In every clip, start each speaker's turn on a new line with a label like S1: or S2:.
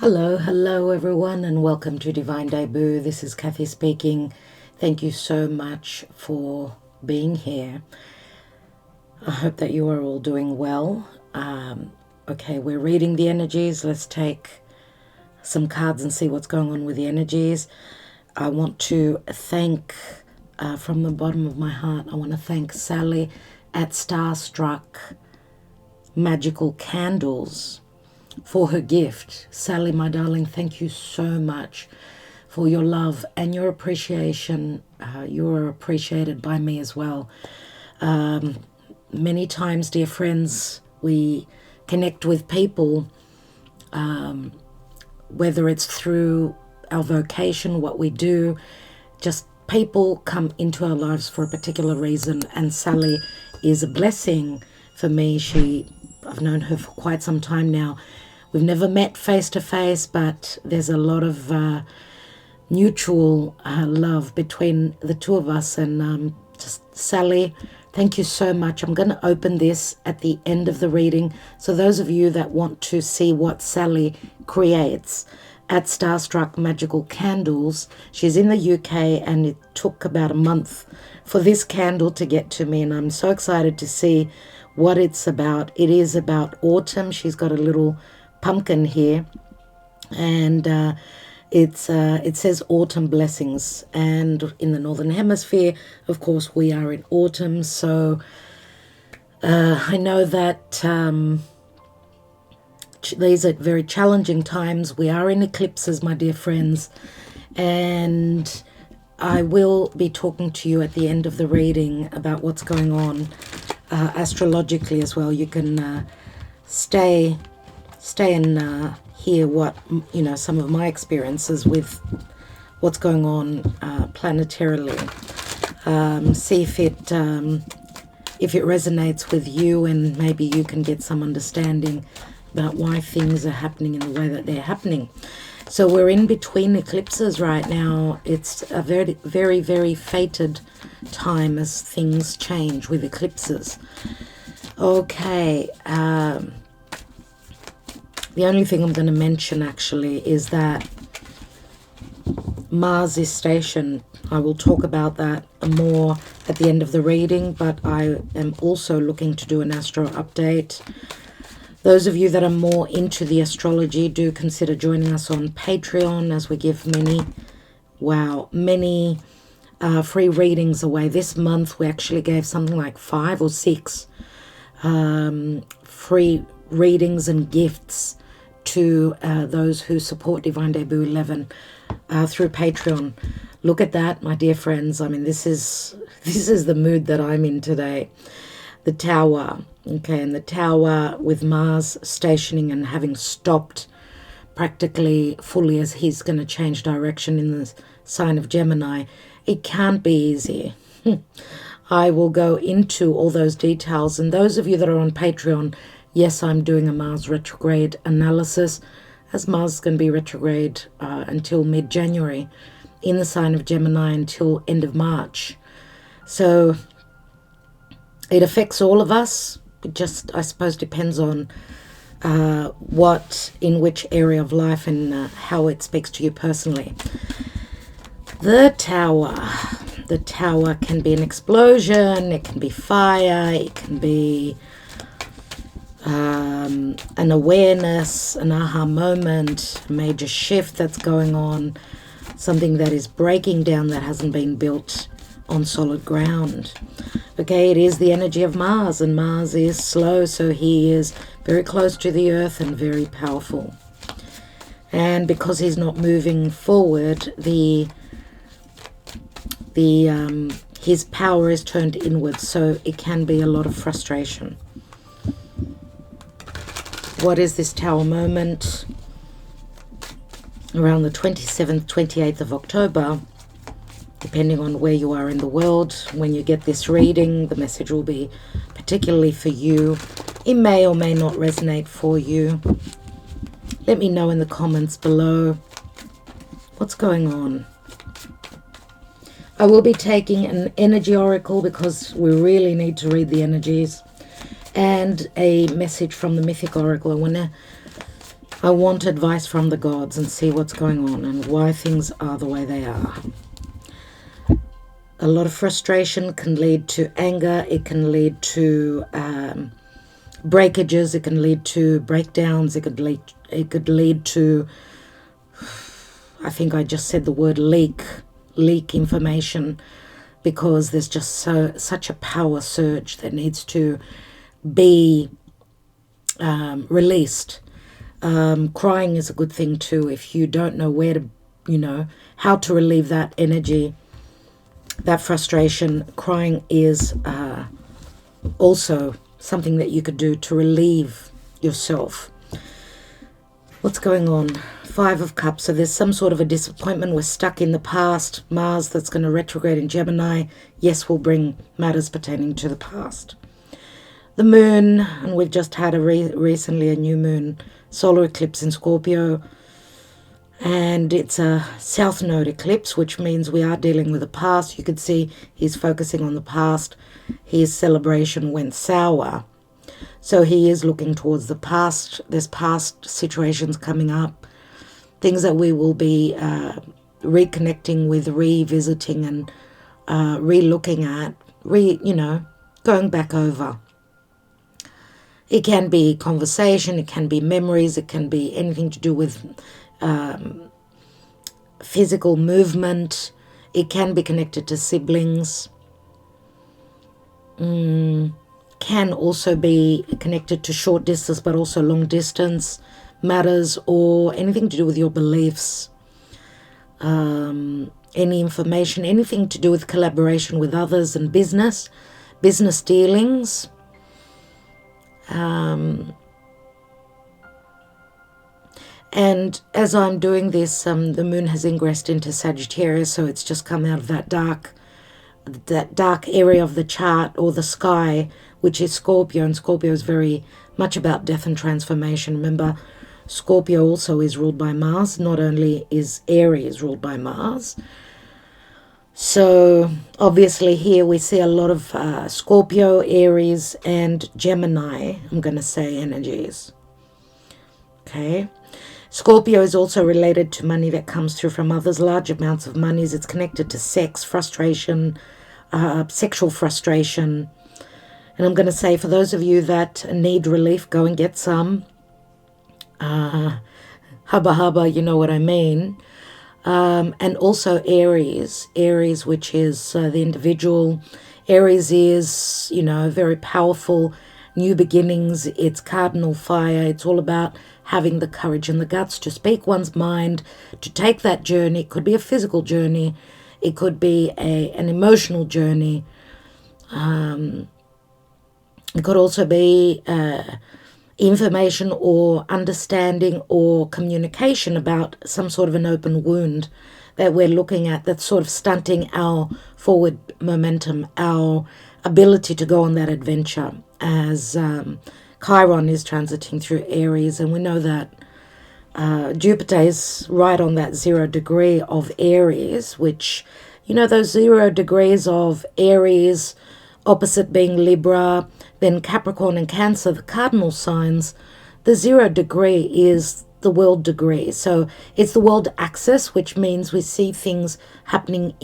S1: Hello everyone, and welcome to Divine Debut. This is Kathy speaking. Thank you so much for being here. I hope that you are all doing well. Okay, we're reading the energies. Let's take some cards and see what's going on with the energies. I want to thank, from the bottom of my heart, I want to thank Sally at Starstruck Magical Candles for her gift. Sally, my darling, thank you so much for your love and your appreciation. You are appreciated by me as well. Many times, dear friends, we connect with people, whether it's through our vocation, what we do, just people come into our lives for a particular reason, and Sally is a blessing for me. I've known her for quite some time now. We've never met face to face, but there's a lot of mutual love between the two of us. And just Sally, thank you so much. I'm going to open this at the end of the reading. So those of you that want to see what Sally creates at Starstruck Magical Candles, she's in the UK, and it took about a month for this candle to get to me. And I'm so excited to see what it's about. It is about autumn. She's got a little pumpkin here, and it says autumn blessings, and in the northern hemisphere, of course, we are in autumn. So I know that these are very challenging times. We are in eclipses, my dear friends, and I will be talking to you at the end of the reading about what's going on astrologically as well. You can stay and hear what, some of my experiences with what's going on planetarily. See if it resonates with you, and maybe you can get some understanding about why things are happening in the way that they're happening. So we're in between eclipses right now. It's a very, very, very fated time as things change with eclipses. Okay. The only thing I'm going to mention actually is that Mars is stationed. I will talk about that more at the end of the reading, but I am also looking to do an astro update. Those of you that are more into the astrology, do consider joining us on Patreon, as we give many free readings away. This month we actually gave something like 5 or 6 free readings and gifts to those who support Divine Debut 11 through Patreon. Look at that, my dear friends. I mean, this is the mood that I'm in today. The Tower, okay, and the Tower with Mars stationing and having stopped practically fully, as he's going to change direction in the sign of Gemini. It can't be easy. I will go into all those details, and those of you that are on Patreon, yes, I'm doing a Mars retrograde analysis, as Mars is going to be retrograde until mid-January in the sign of Gemini until end of March. So it affects all of us. It just, I suppose, depends on in which area of life, and how it speaks to you personally. The Tower. The Tower can be an explosion, it can be fire, it can be an awareness, an aha moment, a major shift that's going on, something that is breaking down that hasn't been built on solid ground. Okay, it is the energy of Mars, and Mars is slow, so he is very close to the earth and very powerful. And because he's not moving forward, his power is turned inwards, so it can be a lot of frustration. What is this Tower moment? Around the 27th, 28th of October, depending on where you are in the world, when you get this reading, the message will be particularly for you. It may or may not resonate for you. Let me know in the comments below what's going on. I will be taking an energy oracle because we really need to read the energies, and a message from the Mythic Oracle. I want to I want advice from the gods and see what's going on and why things are the way they are. A lot of frustration can lead to anger. It can lead to breakages. It can lead to breakdowns. It could lead to, I think I just said the word leak information, because there's just such a power surge that needs to be released. Crying is a good thing too. If you don't know where to, how to relieve that energy, that frustration, crying is also something that you could do to relieve yourself. What's going on? 5 of Cups. So there's some sort of a disappointment. We're stuck in the past. Mars, that's going to retrograde in Gemini, yes, will bring matters pertaining to the past. The moon, and we've just had recently a new moon solar eclipse in Scorpio, and it's a south node eclipse, which means we are dealing with the past. You could see he's focusing on the past. His celebration went sour, so he is looking towards the past. There's past situations coming up, things that we will be reconnecting with, revisiting, and re-looking at, going back over. It can be conversation, it can be memories, it can be anything to do with physical movement. It can be connected to siblings. Can also be connected to short distance, but also long distance matters, or anything to do with your beliefs. Any information, anything to do with collaboration with others and business dealings. And as I'm doing this, the moon has ingressed into Sagittarius, so it's just come out of that dark area of the chart, or the sky, which is Scorpio, and Scorpio is very much about death and transformation. Remember, Scorpio also is ruled by Mars. Not only is Aries ruled by Mars. So obviously here we see a lot of Scorpio, Aries, and Gemini, I'm going to say, energies. Okay. Scorpio is also related to money that comes through from others, large amounts of monies. It's connected to sex, frustration, sexual frustration. And I'm going to say, for those of you that need relief, go and get some. Hubba hubba, you know what I mean. And also Aries, which is the individual. Aries is, very powerful, new beginnings. It's cardinal fire. It's all about having the courage and the guts to speak one's mind, to take that journey. It could be a physical journey. It could be an emotional journey. It could also be information or understanding or communication about some sort of an open wound that we're looking at, that's sort of stunting our forward momentum, our ability to go on that adventure, as Chiron is transiting through Aries. And we know that Jupiter is right on that 0 degree of Aries, which, those 0 degrees of Aries, opposite being Libra, then Capricorn and Cancer, the cardinal signs. The 0 degree is the world degree. So it's the world axis, which means we see things happening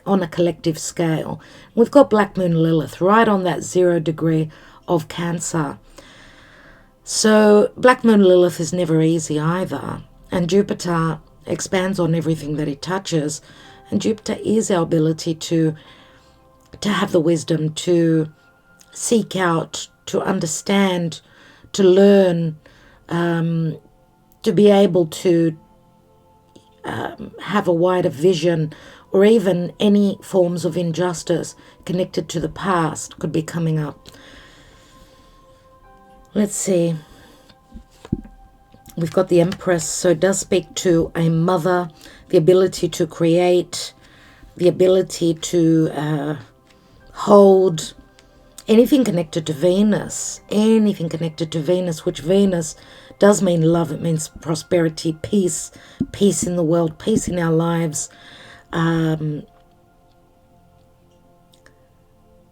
S1: on a collective scale. We've got Black Moon Lilith right on that 0 degree of Cancer. So Black Moon Lilith is never easy either. And Jupiter expands on everything that it touches. And Jupiter is our ability to have the wisdom to seek out, to understand, to learn, to be able to have a wider vision, or even any forms of injustice connected to the past could be coming up. Let's see. We've got the Empress, so it does speak to a mother, the ability to create, the ability to hold, anything connected to Venus, which Venus does mean love. It means prosperity, peace in the world, peace in our lives,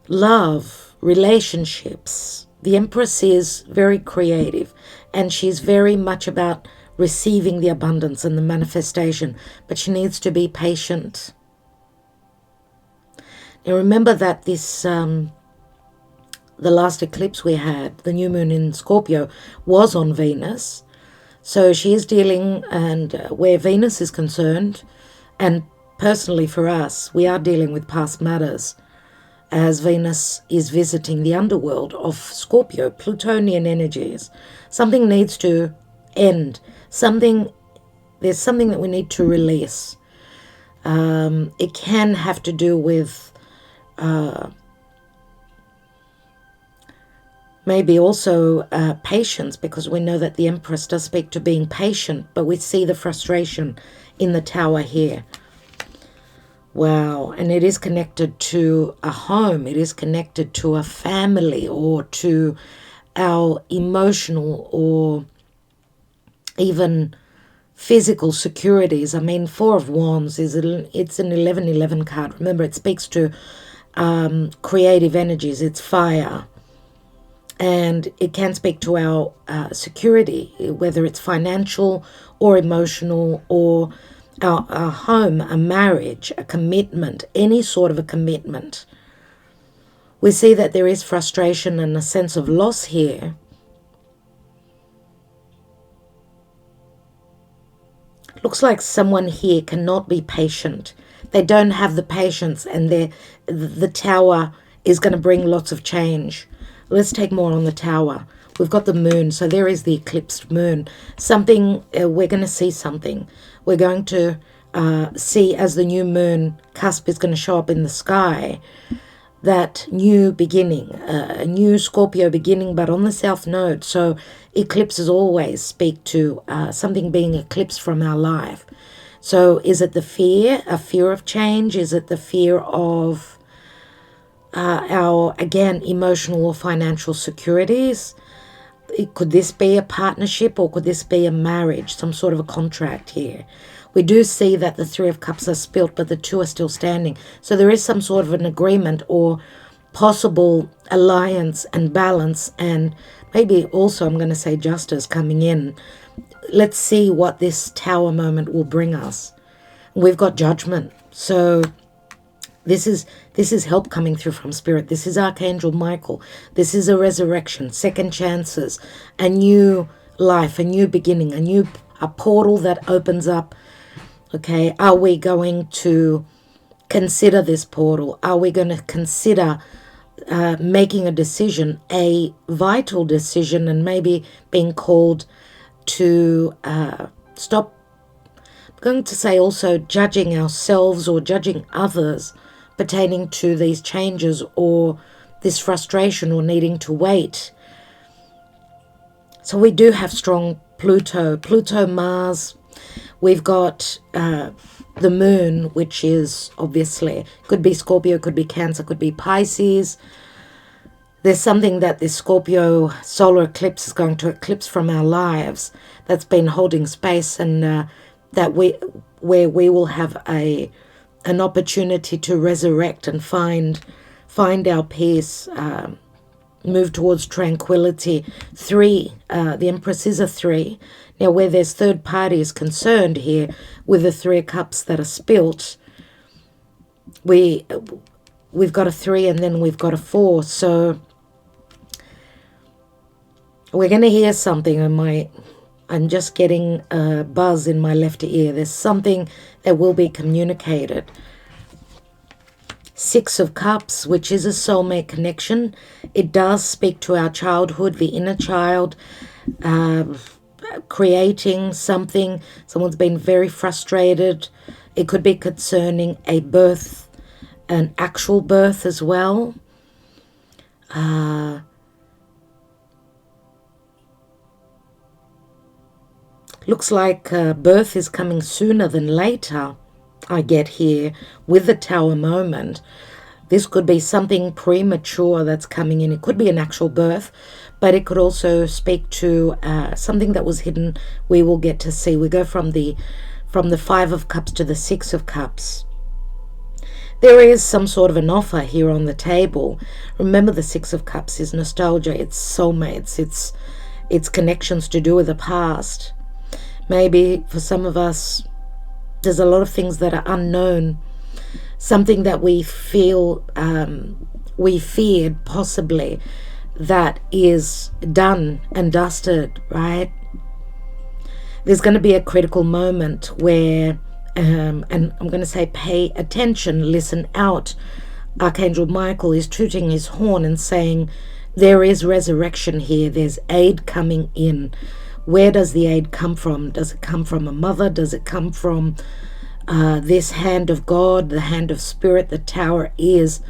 S1: love, relationships. The Empress is very creative, and she's very much about receiving the abundance and the manifestation, but she needs to be patient. Now remember that this the last eclipse we had, the new moon in Scorpio, was on Venus. So she is dealing, and where Venus is concerned, and personally for us, we are dealing with past matters, as Venus is visiting the underworld of Scorpio, Plutonian energies. Something needs to end. There's something that we need to release. It can have to do with maybe also patience, because we know that the Empress does speak to being patient, but we see the frustration in the Tower here. Wow, and it is connected to a home, it is connected to a family, or to our emotional or even physical securities. I mean, Four of Wands it's an 11-11 card. Remember, it speaks to creative energies. It's fire, and it can speak to our security, whether it's financial or emotional, or our home, a marriage, a commitment, any sort of a commitment. We see that there is frustration and a sense of loss here. Looks like someone here cannot be patient. They don't have the patience, and the Tower is going to bring lots of change. Let's take more on the Tower. We've got the moon, so there is the eclipsed moon. Something, we're going to see something. We're going to see, as the new moon cusp is going to show up in the sky, that new beginning, a new Scorpio beginning, but on the south node. So eclipses always speak to something being eclipsed from our life. So is it a fear of change? Is it the fear of our, again, emotional or financial securities? Could this be a partnership, or could this be a marriage, some sort of a contract here? We do see that the Three of Cups are spilt, but the two are still standing. So there is some sort of an agreement or possible alliance and balance, and maybe also, I'm going to say, justice coming in. Let's see what this Tower moment will bring us. We've got Judgment. So this is help coming through from Spirit. This is Archangel Michael. This is a resurrection, second chances, a new life, a new beginning, a portal that opens up. Okay, are we going to consider this portal? Are we going to consider making a decision, a vital decision, and maybe being called to stop, I'm going to say also, judging ourselves or judging others pertaining to these changes, or this frustration, or needing to wait. So we do have strong Pluto, Mars. We've got the moon, which is obviously, could be Scorpio, could be Cancer, could be Pisces. There's something that this Scorpio solar eclipse is going to eclipse from our lives, that's been holding space, and that where we will have an opportunity to resurrect and find our peace, move towards tranquility. 3, the Empress is a 3. Now, where there's third parties concerned here, with the Three of Cups that are spilt, we've got a 3, and then we've got a 4. So we're going to hear something. I'm just getting a buzz in my left ear. There's something that will be communicated. 6 of Cups, which is a soulmate connection. It does speak to our childhood, the inner child, creating something. Someone's been very frustrated. It could be concerning a birth, an actual birth as well. Looks like birth is coming sooner than later, I get here, with the Tower moment. This could be something premature that's coming in. It could be an actual birth, but it could also speak to something that was hidden. We will get to see. We go from the 5 of Cups to the 6 of Cups. There is some sort of an offer here on the table. Remember, the 6 of Cups is nostalgia. It's soulmates. It's connections to do with the past. Maybe for some of us, there's a lot of things that are unknown. Something that we feel we feared possibly that is done and dusted, right? There's going to be a critical moment where, and I'm going to say pay attention, listen out. Archangel Michael is tooting his horn and saying there is resurrection here. There's aid coming in. Where does the aid come from? Does it come from a mother? Does it come from this hand of God, the hand of spirit? The Tower is.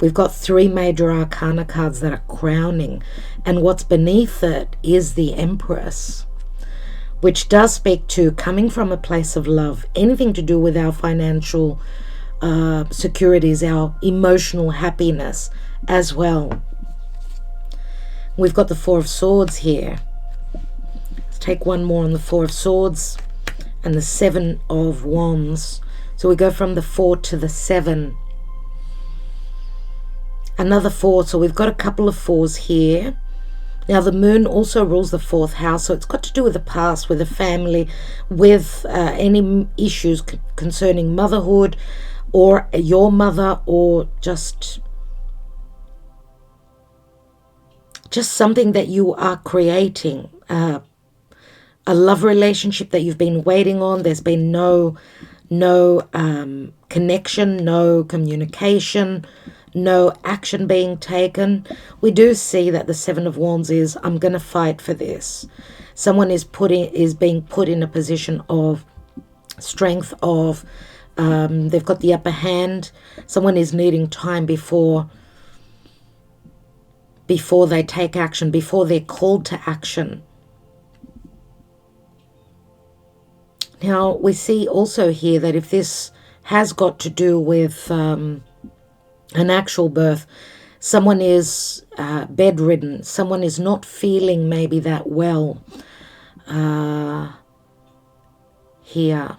S1: We've got 3 major arcana cards that are crowning, and what's beneath it is the Empress, which does speak to coming from a place of love, anything to do with our financial securities, our emotional happiness as well. We've got the 4 of Swords here. Let's take one more on the 4 of Swords and the 7 of Wands. So we go from the 4 to the 7. Another 4, so we've got a couple of 4s here. Now the moon also rules the 4th house, so it's got to do with the past, with the family, with any issues concerning motherhood or your mother, or just something that you are creating, a love relationship that you've been waiting on. There's been no connection, no communication, no action being taken. We do see that the 7 of Wands is, I'm going to fight for this. Someone is being put in a position of strength, of they've got the upper hand. Someone is needing time before they take action, before they're called to action. Now we see also here that if this has got to do with an actual birth, someone is bedridden, someone is not feeling maybe that well. Here,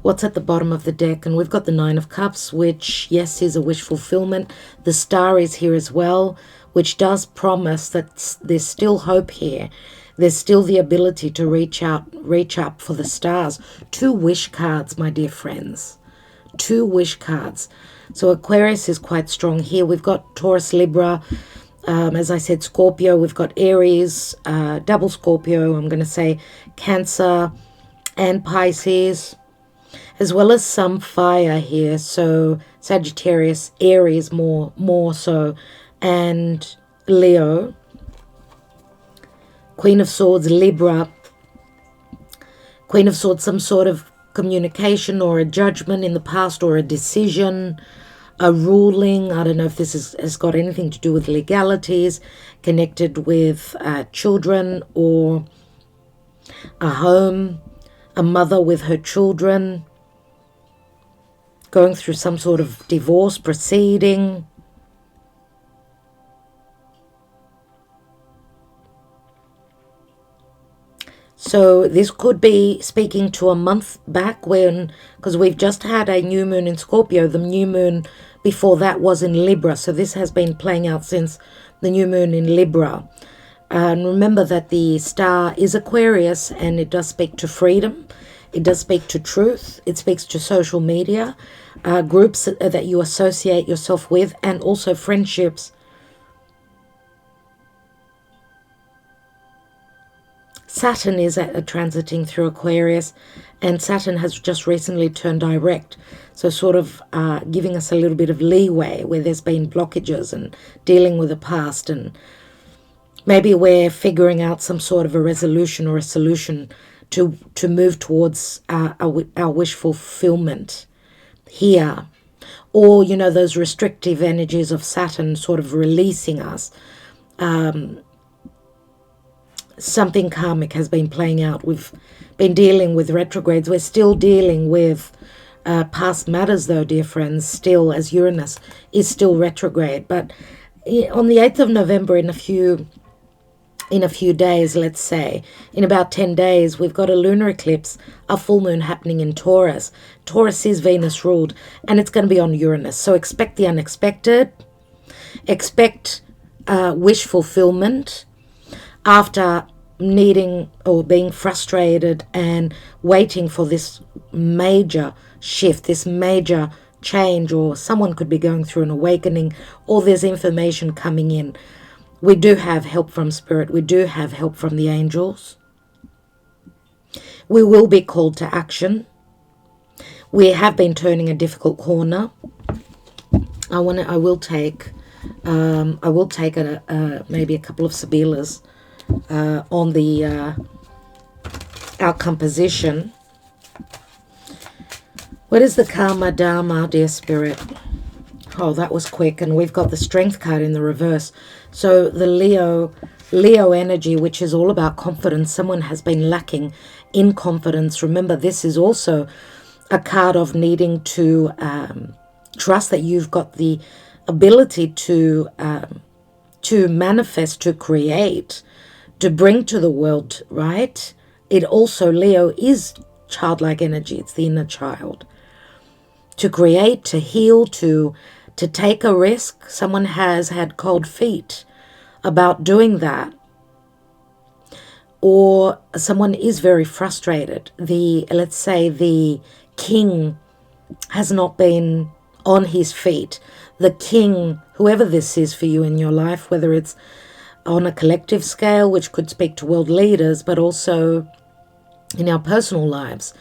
S1: what's at the bottom of the deck? And we've got the 9 of Cups, which, yes, is a wish fulfillment. The Star is here as well, which does promise that there's still hope here. There's still the ability to reach up for the stars. 2 wish cards, my dear friends. 2 wish cards. So Aquarius is quite strong here. We've got Taurus, Libra, as I said, Scorpio. We've got Aries, double Scorpio, I'm going to say Cancer and Pisces, as well as some fire here. So Sagittarius, Aries more so, and Leo. Queen of Swords, Libra. Queen of Swords, some sort of communication or a judgment in the past, or a decision, a ruling. I don't know if this has got anything to do with legalities, connected with children, or a home, a mother with her children, going through some sort of divorce proceeding. So this could be speaking to a month back, because we've just had a new moon in Scorpio. The new moon before that was in Libra. So this has been playing out since the new moon in Libra. And remember that the star is Aquarius, and it does speak to freedom. It does speak to truth. It speaks to social media, groups that you associate yourself with, and also friendships. Saturn is transiting through Aquarius, and Saturn has just recently turned direct. So sort of giving us a little bit of leeway where there's been blockages and dealing with the past, and maybe we're figuring out some sort of a resolution or a solution to move towards our wish fulfillment here. Or, you know, those restrictive energies of Saturn sort of releasing us. Something karmic has been playing out. We've been dealing with retrogrades. We're still dealing with past matters, though, dear friends, still, as Uranus is still retrograde. But on the 8th of November, in a few days, let's say, in about 10 days, we've got a lunar eclipse, a full moon happening in Taurus. Taurus is Venus ruled, and it's going to be on Uranus. So expect the unexpected. Expect wish fulfillment after needing or being frustrated and waiting for this major shift, this major change, or someone could be going through an awakening, or there's information coming in. We do have help from Spirit. We do have help from the angels. We will be called to action. We have been turning a difficult corner. I will take maybe a couple of Sibilas on the outcome position. What is the Karma Dharma, dear Spirit? Oh, that was quick. And we've got the Strength card in the reverse. So the Leo energy, which is all about confidence. Someone has been lacking in confidence. Remember, this is also a card of needing to trust that you've got the ability to manifest, to create, to bring to the world, right? It also, Leo is childlike energy. It's the inner child. To create, to heal, to take a risk. Someone has had cold feet about doing that. Or someone is very frustrated. Let's say the king has not been on his feet. The king, whoever this is for you in your life, whether it's on a collective scale, which could speak to world leaders, but also in our personal lives,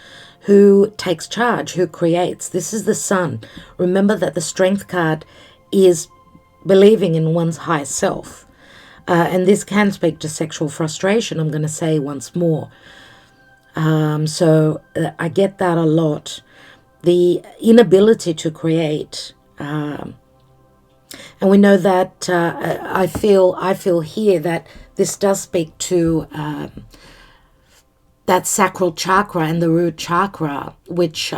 S1: who takes charge, who creates. This is the Sun. Remember that the Strength card is believing in one's higher self. And this can speak to sexual frustration, I'm going to say once more. So I get that a lot. The inability to create. And we know that I feel here that this does speak to that sacral chakra and the root chakra, which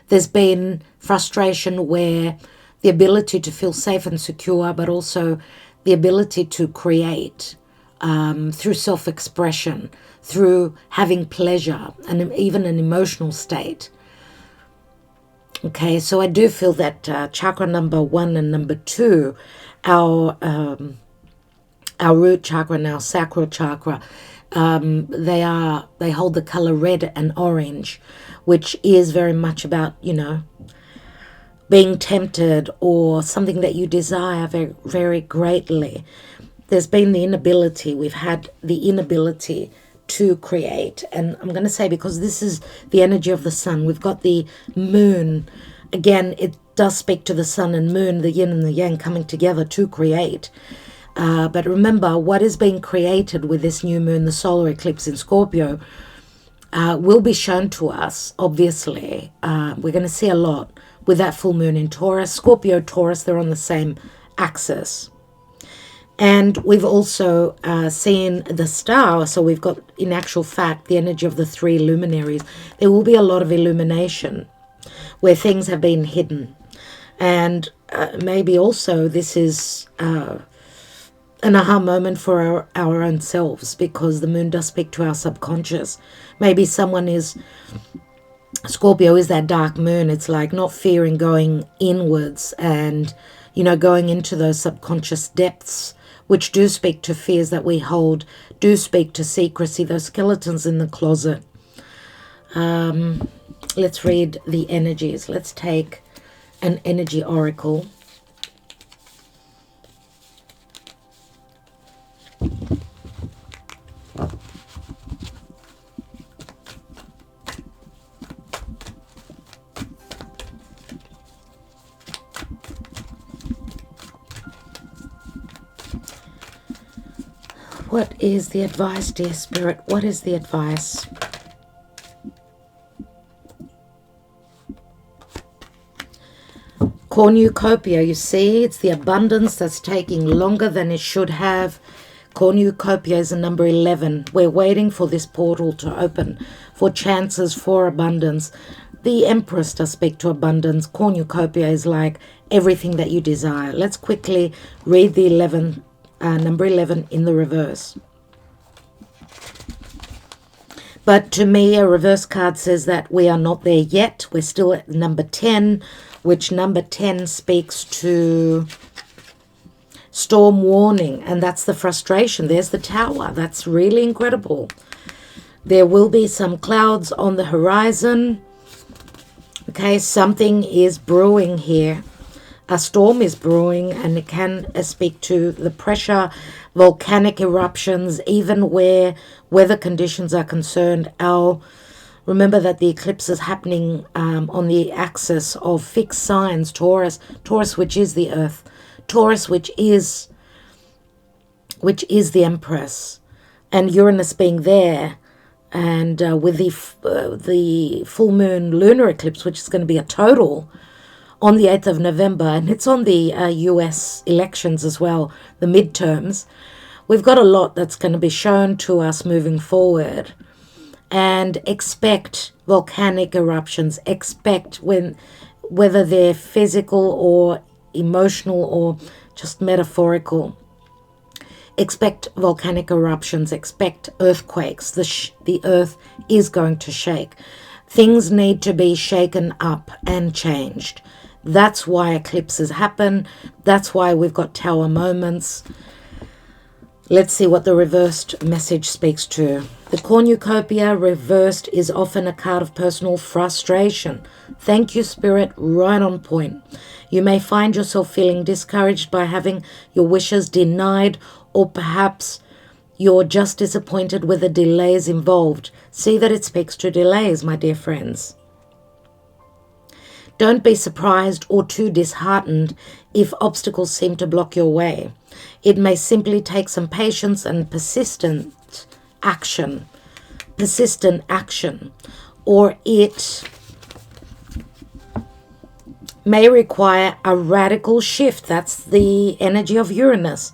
S1: there's been frustration where the ability to feel safe and secure, but also the ability to create through self-expression, through having pleasure, and even an emotional state. Okay, so I do feel that chakra number 1 and number 2, our root chakra and our sacral chakra, they hold the color red and orange, which is very much about, being tempted or something that you desire very, very greatly. There's been the inability. We've had the inability to create. And I'm going to say, because this is the energy of the sun, we've got the moon. Again, it does speak to the sun and moon, the yin and the yang coming together to create. But remember, what is being created with this new moon, the solar eclipse in Scorpio, will be shown to us, obviously. We're going to see a lot with that full moon in Taurus. Scorpio, Taurus, they're on the same axis. And we've also seen the star. So we've got, in actual fact, the energy of the 3 luminaries. There will be a lot of illumination where things have been hidden. And maybe also this is an aha moment for our own selves, because the moon does speak to our subconscious. Maybe someone is... Scorpio is that dark moon. It's like not fearing going inwards and, going into those subconscious depths, which do speak to fears that we hold, do speak to secrecy, those skeletons in the closet. Let's read the energies. Let's take an energy oracle. What is the advice, dear Spirit? What is the advice? Cornucopia, you see, it's the abundance that's taking longer than it should have. Cornucopia is a number 11. We're waiting for this portal to open, for chances, for abundance. The Empress does speak to abundance. Cornucopia is like everything that you desire. Let's quickly read the number 11 in the reverse. But to me, a reverse card says that we are not there yet. We're still at number 10, which number 10 speaks to storm warning, and that's the frustration. There's the Tower. That's really incredible. There will be some clouds on the horizon. Okay, something is brewing here. A storm is brewing, and it can speak to the pressure, volcanic eruptions, even where weather conditions are concerned. Remember that the eclipse is happening on the axis of fixed signs, Taurus, which is the Earth, Taurus, which is the Empress, and Uranus being there, and with the full moon lunar eclipse, which is going to be a total on the 8th of November, and it's on the US elections as well, the midterms. We've got a lot that's going to be shown to us moving forward. And expect volcanic eruptions, expect whether they're physical or emotional or just metaphorical. Expect volcanic eruptions, expect earthquakes. The earth is going to shake. Things need to be shaken up and changed. That's why eclipses happen. That's why we've got Tower moments. Let's see what the reversed message speaks to. The cornucopia reversed is often a card of personal frustration. Thank you, Spirit, right on point. You may find yourself feeling discouraged by having your wishes denied, or perhaps you're just disappointed with the delays involved. See that it speaks to delays, my dear friends. Don't be surprised or too disheartened if obstacles seem to block your way. It may simply take some patience and persistent action, or it may require a radical shift. That's the energy of Uranus,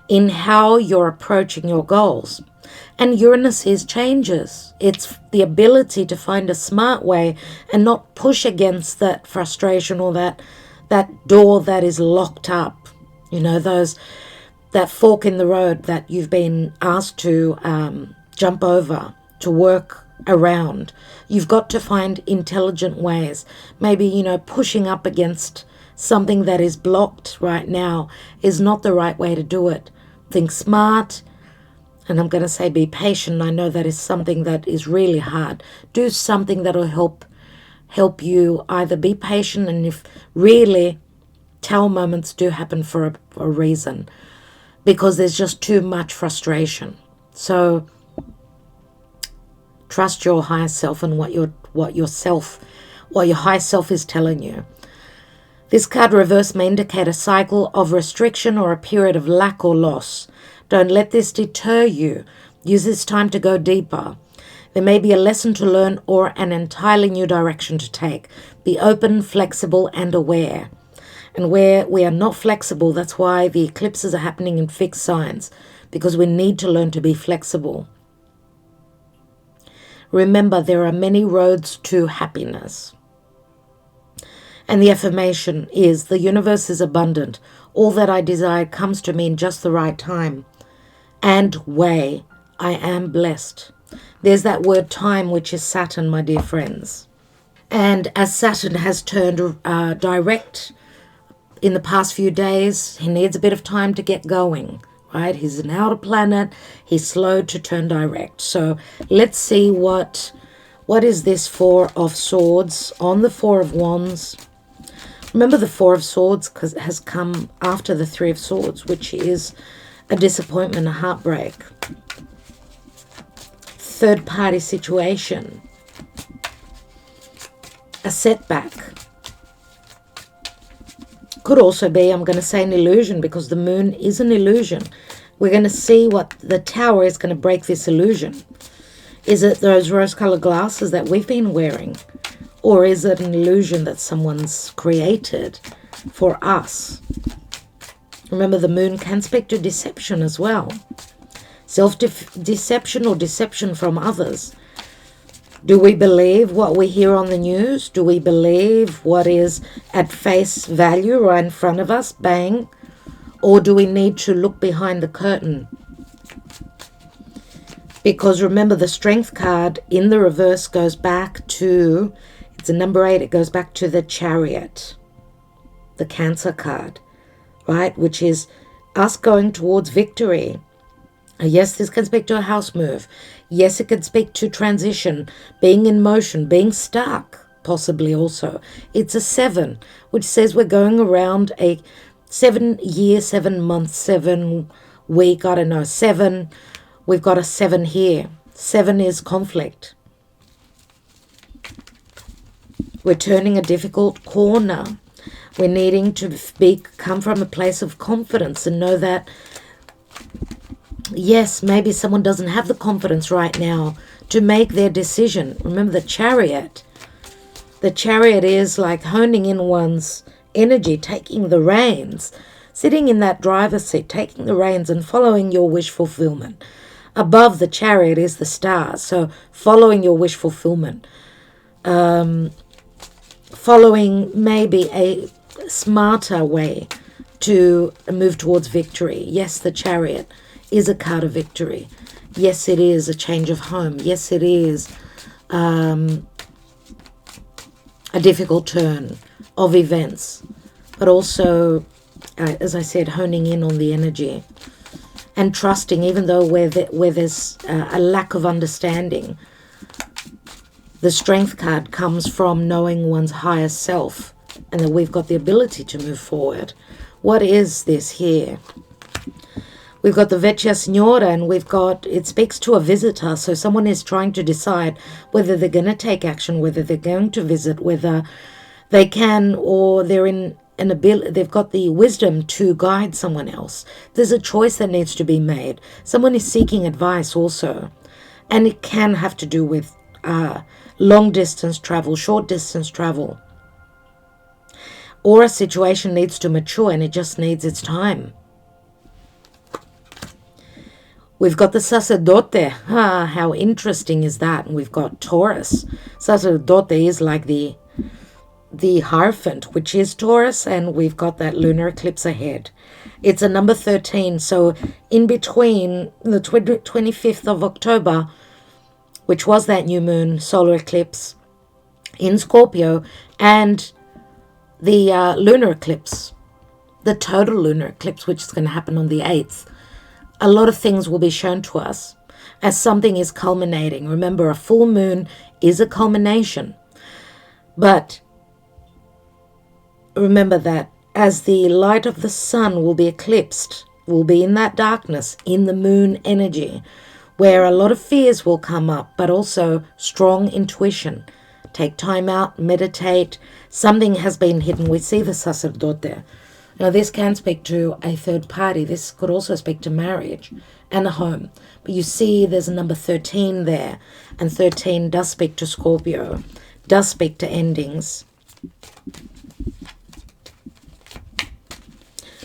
S1: in how you're approaching your goals. And Uranus is changes. It's the ability to find a smart way and not push against that frustration or that door that is locked up. You know, that fork in the road that you've been asked to jump over, to work around. You've got to find intelligent ways. Maybe, pushing up against something that is blocked right now is not the right way to do it. Think smart. And I'm going to say be patient. I know that is something that is really hard. Do something that will help you either be patient, and if really Tower moments do happen for a reason, because there's just too much frustration. So trust your higher self and what your higher self is telling you. This card reverse may indicate a cycle of restriction or a period of lack or loss. Don't let this deter you. Use this time to go deeper. There may be a lesson to learn or an entirely new direction to take. Be open, flexible, and aware. And where we are not flexible, that's why the eclipses are happening in fixed signs, because we need to learn to be flexible. Remember, there are many roads to happiness. And the affirmation is, the universe is abundant. All that I desire comes to me in just the right time and way. I am blessed. There's that word time, which is Saturn, my dear friends. And as Saturn has turned direct in the past few days, he needs a bit of time to get going, right? He's an outer planet. He's slowed to turn direct. So let's see what is this Four of Swords on the Four of Wands. Remember, the Four of Swords has come after the Three of Swords, which is a disappointment, a heartbreak, third-party situation, a setback. Could also be, I'm going to say, an illusion, because the moon is an illusion. We're going to see what the Tower is going to break this illusion. Is it those rose-colored glasses that we've been wearing? Or is it an illusion that someone's created for us? Remember, the moon can speak to deception as well. Self-deception or deception from others. Do we believe what we hear on the news? Do we believe what is at face value right in front of us? Bang. Or do we need to look behind the curtain? Because remember, the Strength card in the reverse goes back to, it's a number 8, it goes back to the Chariot, the Cancer card, right? Which is us going towards victory. Yes, this can speak to a house move. Yes, it can speak to transition, being in motion, being stuck, possibly also. It's a 7, which says we're going around a 7-year, 7-month, 7-week, I don't know, 7. We've got a 7 here. 7 is conflict. We're turning a difficult corner. We're needing to come from a place of confidence and know that, yes, maybe someone doesn't have the confidence right now to make their decision. Remember the Chariot. The Chariot is like honing in one's energy, taking the reins, sitting in that driver's seat, taking the reins and following your wish fulfillment. Above the Chariot is the stars, so following your wish fulfillment. Following maybe a smarter way to move towards victory. Yes, the Chariot is a card of victory. Yes, it is a change of home. Yes, it is a difficult turn of events, but also, as I said, honing in on the energy and trusting, even though where there's a lack of understanding. The Strength card comes from knowing one's higher self and that we've got the ability to move forward. What is this here? We've got the Vecchia Signora, and it speaks to a visitor. So someone is trying to decide whether they're going to take action, whether they're going to visit, whether they can, or they're in an ability, they've got the wisdom to guide someone else. There's a choice that needs to be made. Someone is seeking advice also. And it can have to do with long distance travel, short distance travel. Or a situation needs to mature and it just needs its time. We've got the Sacerdote. How interesting is that? And we've got Taurus. Sacerdote is like the Hierophant, which is Taurus, and we've got that lunar eclipse ahead. It's a number 13, so in between the 25th of October, which was that new moon solar eclipse in Scorpio, and the lunar eclipse, the total lunar eclipse, which is going to happen on the 8th. A lot of things will be shown to us as something is culminating. Remember, a full moon is a culmination. But remember that as the light of the sun will be eclipsed, will be in that darkness, in the moon energy, where a lot of fears will come up, but also strong intuition. Take time out, meditate. Something has been hidden. We see the Sacerdote. Now, this can speak to a third party. This could also speak to marriage and a home. But you see there's a number 13 there. And 13 does speak to Scorpio, does speak to endings.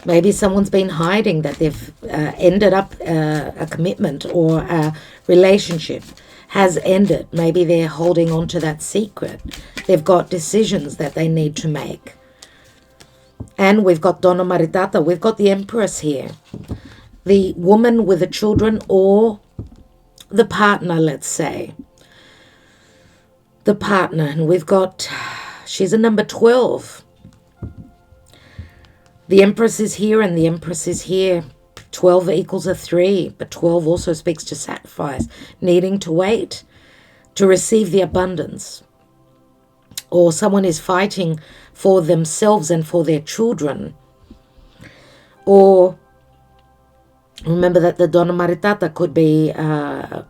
S1: Maybe someone's been hiding that they've ended up a commitment, or a relationship has ended. Maybe they're holding on to that secret. They've got decisions that they need to make. And we've got Donna Maritata. We've got the Empress here. The woman with the children, or the partner, let's say. The partner. And we've got, she's a number 12. The Empress is here and the Empress is here. 12 equals a 3, but 12 also speaks to sacrifice, needing to wait to receive the abundance. Or someone is fighting for themselves and for their children. Or remember that the Donna Maritata could be, and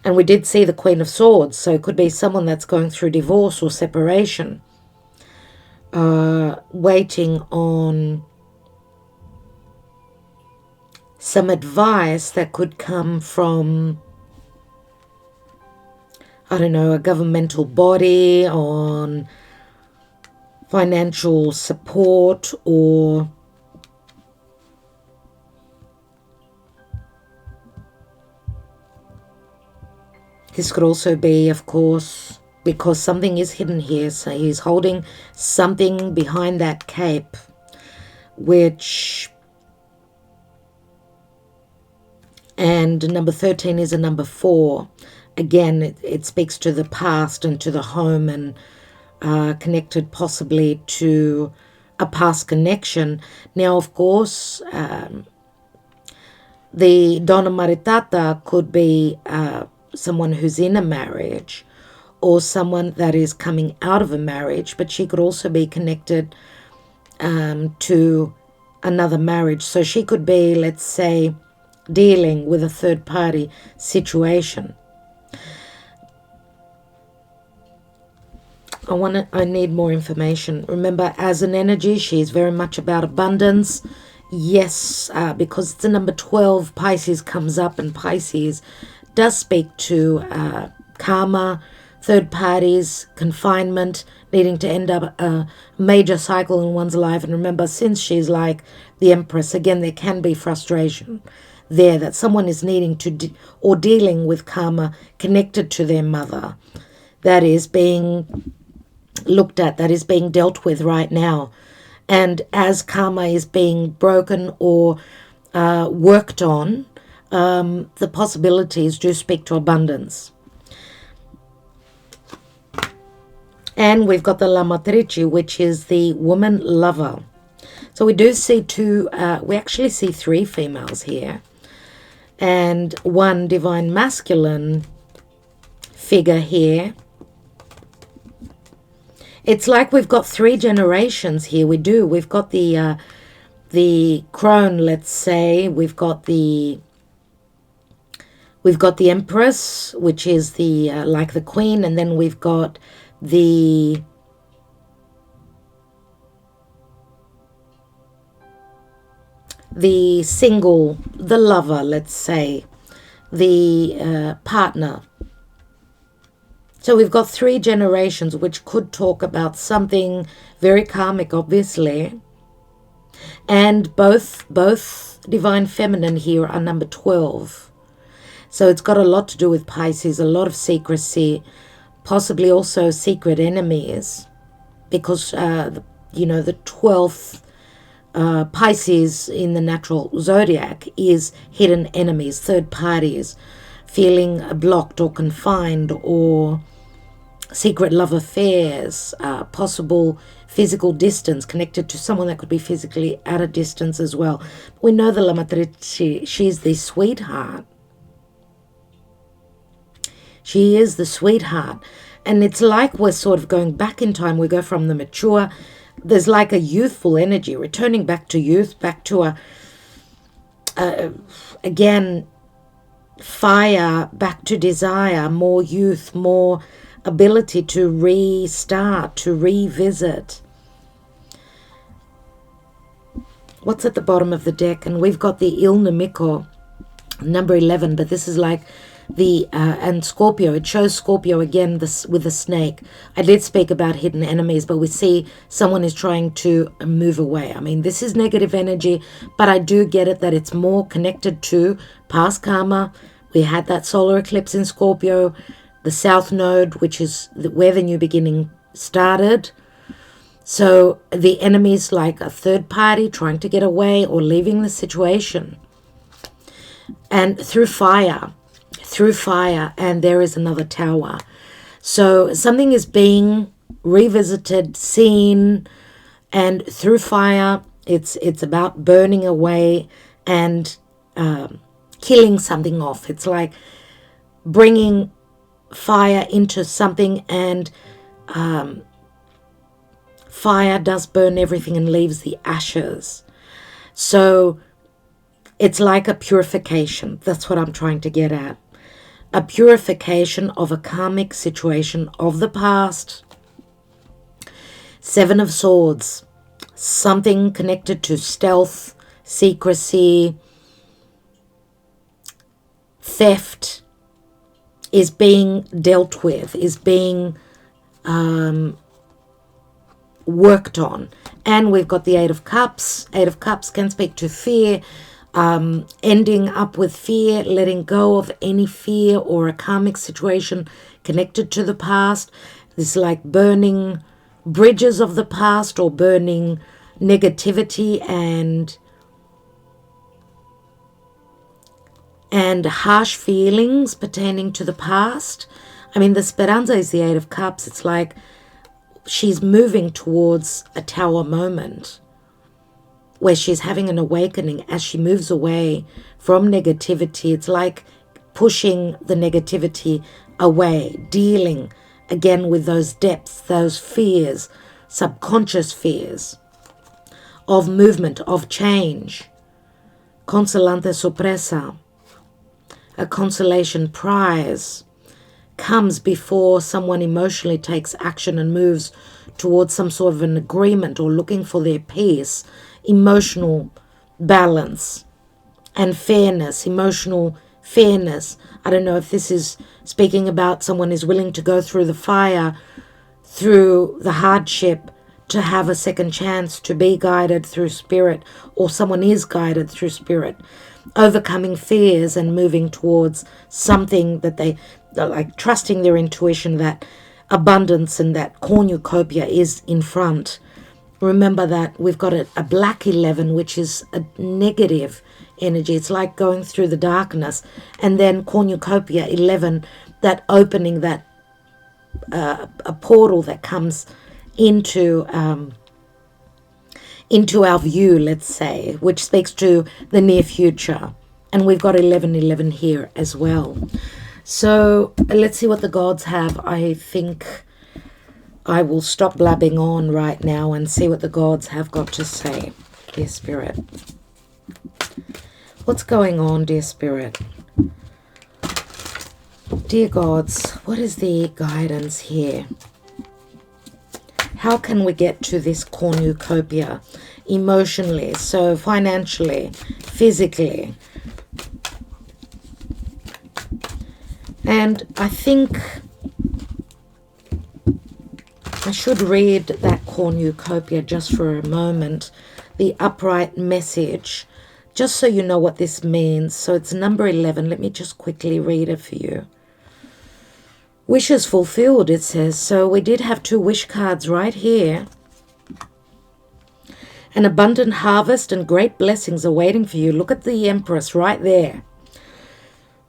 S1: we did see the Queen of Swords, so it could be someone that's going through divorce or separation. Waiting on some advice that could come from, I don't know, a governmental body on financial support, or this could also be, of course, because something is hidden here. So he's holding something behind that cape, which, and number 13 is a number 4. Again, it speaks to the past and to the home, and connected possibly to a past connection. Now, of course, the Donna Maritata could be someone who's in a marriage or someone that is coming out of a marriage, but she could also be connected to another marriage. So she could be, let's say, dealing with a third party situation. I need more information. Remember, as an energy, she's very much about abundance. Yes, because it's the number 12, Pisces comes up, and Pisces does speak to karma, third parties, confinement, needing to end up a major cycle in one's life. And remember, since she's like the Empress, again, there can be frustration there that someone is needing to or dealing with karma connected to their mother that is being looked at, that is being dealt with right now. And as karma is being broken or worked on, the possibilities do speak to abundance. And we've got the La Matrice, which is the woman lover. So we do see we actually see 3 females here. And one divine masculine figure here. It's like we've got 3 generations here. We've got the crone, let's say. We've got the Empress, which is the like the Queen, and then we've got the single, the lover, let's say, the partner. So we've got 3 generations, which could talk about something very karmic, obviously. And both divine feminine here are number 12. So it's got a lot to do with Pisces, a lot of secrecy, possibly also secret enemies, because, the 12th Pisces in the natural zodiac is hidden enemies, third parties, feeling blocked or confined, or secret love affairs, possible physical distance connected to someone that could be physically at a distance as well. We know the La Matrice, she's the sweetheart. She is the sweetheart. And it's like we're sort of going back in time. We go from the mature, there's like a youthful energy, returning back to youth, back to again, fire, back to desire, more youth, more ability to restart, to revisit. What's at the bottom of the deck? And we've got the Il Nemico, number 11, but this is like the and Scorpio. It shows Scorpio again, this with the snake. I did speak about hidden enemies, but we see someone is trying to move away. I mean, this is negative energy, but I do get it that it's more connected to past karma. We had that solar eclipse in Scorpio, the South Node, which is where the new beginning started. So the enemy's like a third party trying to get away or leaving the situation. And through fire, and there is another tower. So something is being revisited, seen, and through fire, it's about burning away and killing something off. It's like bringing fire into something, and fire does burn everything and leaves the ashes. So it's like a purification. That's what I'm trying to get at. A purification of a karmic situation of the past. 7 of Swords. Something connected to stealth, secrecy, theft is being dealt with, is being worked on. And we've got the 8 of Cups. 8 of Cups can speak to fear, ending up with fear, letting go of any fear or a karmic situation connected to the past. This is like burning bridges of the past, or burning negativity and harsh feelings pertaining to the past. I mean, the Speranza is the 8 of Cups. It's like she's moving towards a tower moment where she's having an awakening as she moves away from negativity. It's like pushing the negativity away, dealing again with those depths, those fears, subconscious fears of movement, of change. Consolante sorpresa, a consolation prize, comes before someone emotionally takes action and moves towards some sort of an agreement or looking for their peace, emotional balance and fairness, emotional fairness. I don't know if this is speaking about someone is willing to go through the fire, through the hardship, to have a second chance, to be guided through spirit, or someone is guided through spirit, overcoming fears and moving towards something that they like, trusting their intuition that abundance and that cornucopia is in front. Remember that we've got a black 11, which is a negative energy. It's like going through the darkness, and then cornucopia 11, that opening, that a portal that comes into our view, let's say, which speaks to the near future. And we've got 1111 here as well. So let's see what the gods have. I think I will stop blabbing on right now and see what the gods have got to say. Dear Spirit, what's going on, dear Spirit? Dear gods, what is the guidance here? How can we get to this cornucopia emotionally, so financially, physically? And I think I should read that cornucopia just for a moment, the upright message, just so you know what this means. So it's number 11. Let me just quickly read it for you. Wishes fulfilled, it says. So we did have 2 wish cards right here. An abundant harvest and great blessings are waiting for you. Look at the Empress right there.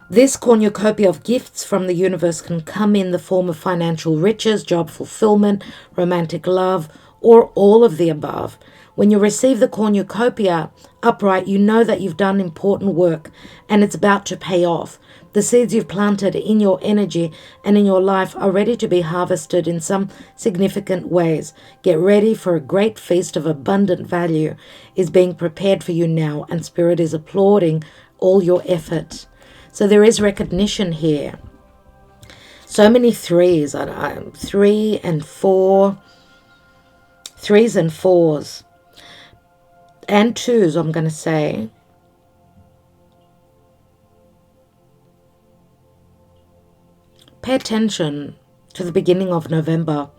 S1: This cornucopia of gifts from the universe can come in the form of financial riches, job fulfillment, romantic love, or all of the above. When you receive the cornucopia upright, you know that you've done important work and it's about to pay off. The seeds you've planted in your energy and in your life are ready to be harvested in some significant ways. Get ready for a great feast of abundant value is being prepared for you now, and Spirit is applauding all your effort. So there is recognition here. So many threes, 3 and 4, 3s and 4s, and 2s, I'm going to say. Pay attention to the beginning of November.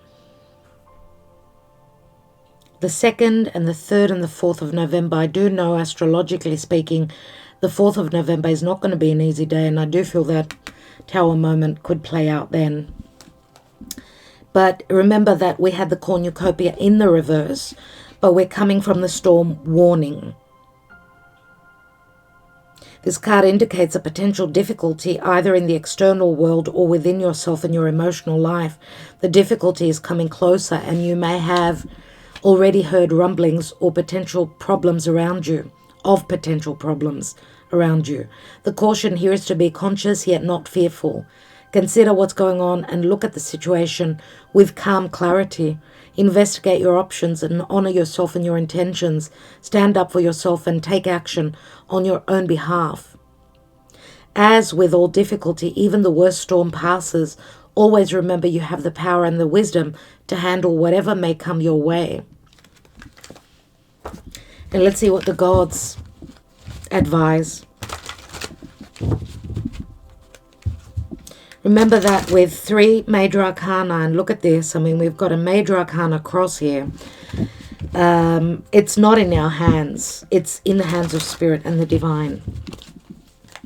S1: The 2nd and the 3rd and the 4th of November, I do know, astrologically speaking, the 4th of November is not going to be an easy day, and I do feel that tower moment could play out then. But remember that we had the cornucopia in the reverse, but we're coming from the storm warning. This card indicates a potential difficulty either in the external world or within yourself and your emotional life. The difficulty is coming closer, and you may have already heard rumblings or potential problems around you, of potential problems around you. The caution here is to be conscious yet not fearful. Consider what's going on and look at the situation with calm clarity. Investigate your options and honor yourself and your intentions. Stand up for yourself and take action on your own behalf. As with all difficulty, even the worst storm passes. Always remember you have the power and the wisdom to handle whatever may come your way. And let's see what the gods advise. Remember that with 3 major arcana, and look at this, I mean, we've got a major arcana cross here. It's not in our hands. It's in the hands of Spirit and the divine.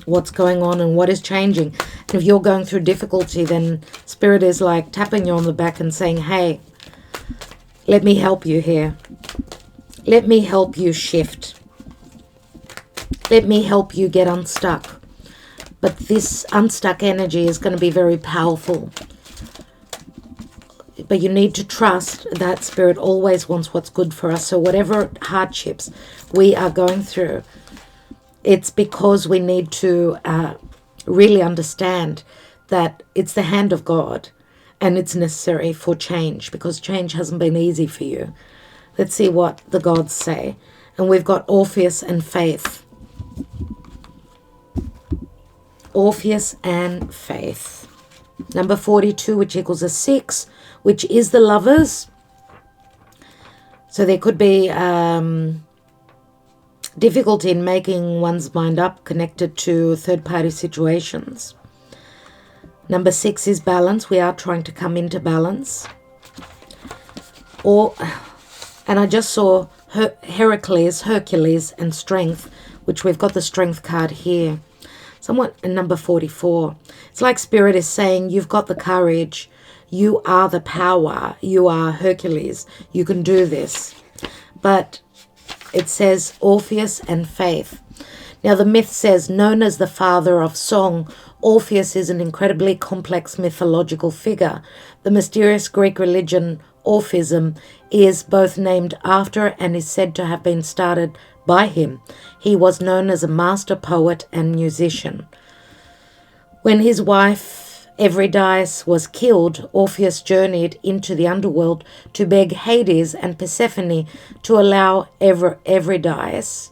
S1: What's going on and what is changing. And if you're going through difficulty, then Spirit is like tapping you on the back and saying, hey, let me help you here. Let me help you shift. Let me help you get unstuck. But this unstuck energy is going to be very powerful. But you need to trust that Spirit always wants what's good for us. So whatever hardships we are going through, it's because we need to really understand that it's the hand of God and it's necessary for change, because change hasn't been easy for you. Let's see what the gods say. And we've got Orpheus and Faith. Orpheus and Faith. Number 42, which equals a 6, which is the Lovers. So there could be difficulty in making one's mind up connected to third-party situations. Number 6 is balance. We are trying to come into balance. And I just saw Hercules, and strength, which we've got the strength card here. Somewhat in number 44. It's like Spirit is saying, you've got the courage. You are the power. You are Hercules. You can do this. But it says Orpheus and Faith. Now the myth says, known as the father of song, Orpheus is an incredibly complex mythological figure. The mysterious Greek religion Orphism is both named after and is said to have been started by him. He was known as a master poet and musician. When his wife Eurydice was killed, Orpheus journeyed into the underworld to beg Hades and Persephone to allow Eurydice,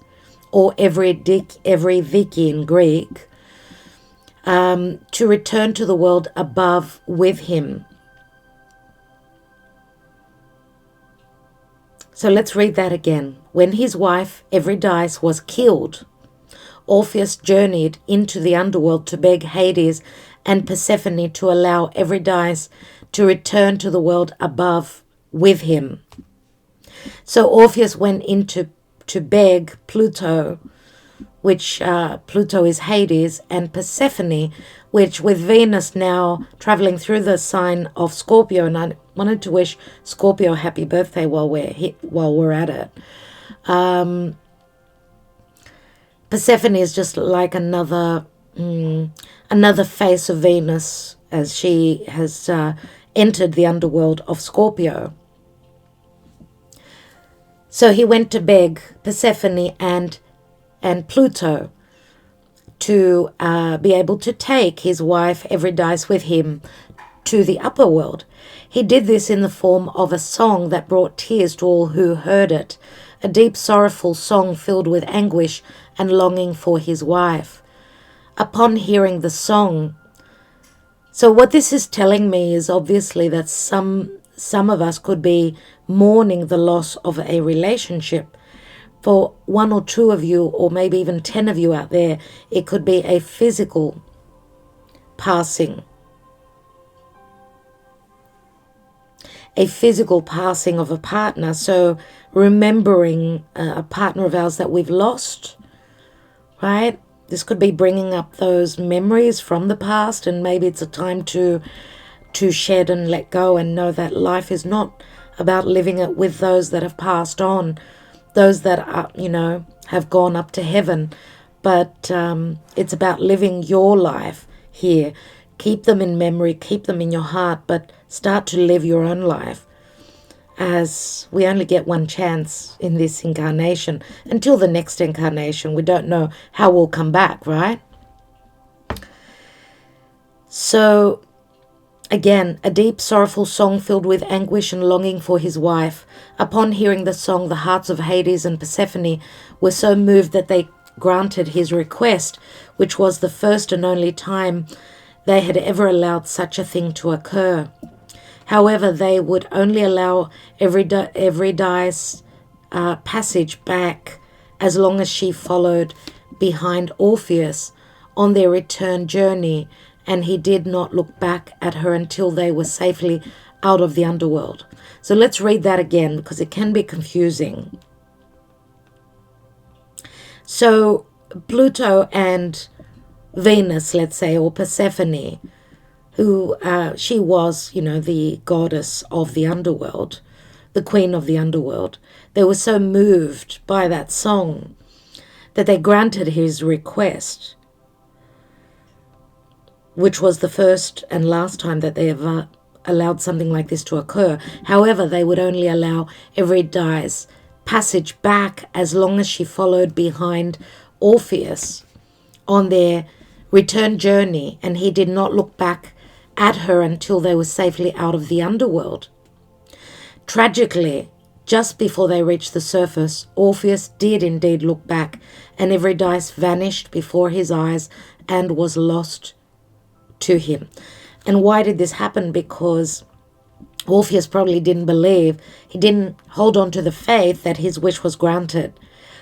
S1: or Eurydice in Greek, to return to the world above with him. So let's read that again. When his wife Eurydice was killed, Orpheus journeyed into the underworld to beg Hades and Persephone to allow Eurydice to return to the world above with him. So Orpheus went to beg Pluto, which Pluto is Hades, and Persephone, which with Venus now traveling through the sign of Scorpio, and I wanted to wish Scorpio happy birthday while we're at it. Persephone is just like another face of Venus, as she has entered the underworld of Scorpio. So he went to beg Persephone and Pluto to be able to take his wife Eurydice with him to the upper world. He did this in the form of a song that brought tears to all who heard it, a deep sorrowful song filled with anguish and longing for his wife. Upon hearing the song, so what this is telling me is obviously that some of us could be mourning the loss of a relationship. For one or two of you, or maybe even 10 of you out there, it could be a physical passing. A physical passing of a partner. So remembering a partner of ours that we've lost, right? This could be bringing up those memories from the past, and maybe it's a time to shed and let go and know that life is not about living it with those that have passed on, those that are, have gone up to heaven, but it's about living your life here. Keep them in memory, keep them in your heart, but start to live your own life, as we only get one chance in this incarnation. Until the next incarnation, we don't know how we'll come back, right? So again, a deep, sorrowful song filled with anguish and longing for his wife. Upon hearing the song, the hearts of Hades and Persephone were so moved that they granted his request, which was the first and only time they had ever allowed such a thing to occur. However, they would only allow Eurydice passage back as long as she followed behind Orpheus on their return journey, and he did not look back at her until they were safely out of the underworld. So let's read that again, because it can be confusing. So Pluto and Venus, let's say, or Persephone, who she was, the goddess of the underworld, the queen of the underworld, they were so moved by that song that they granted his request, which was the first and last time that they ever allowed something like this to occur. However, they would only allow Eurydice's passage back as long as she followed behind Orpheus on their return journey, and he did not look back at her until they were safely out of the underworld. Tragically, just before they reached the surface, Orpheus did indeed look back, and Eurydice vanished before his eyes and was lost to him. And why did this happen? Because Orpheus probably didn't believe, he didn't hold on to the faith that his wish was granted.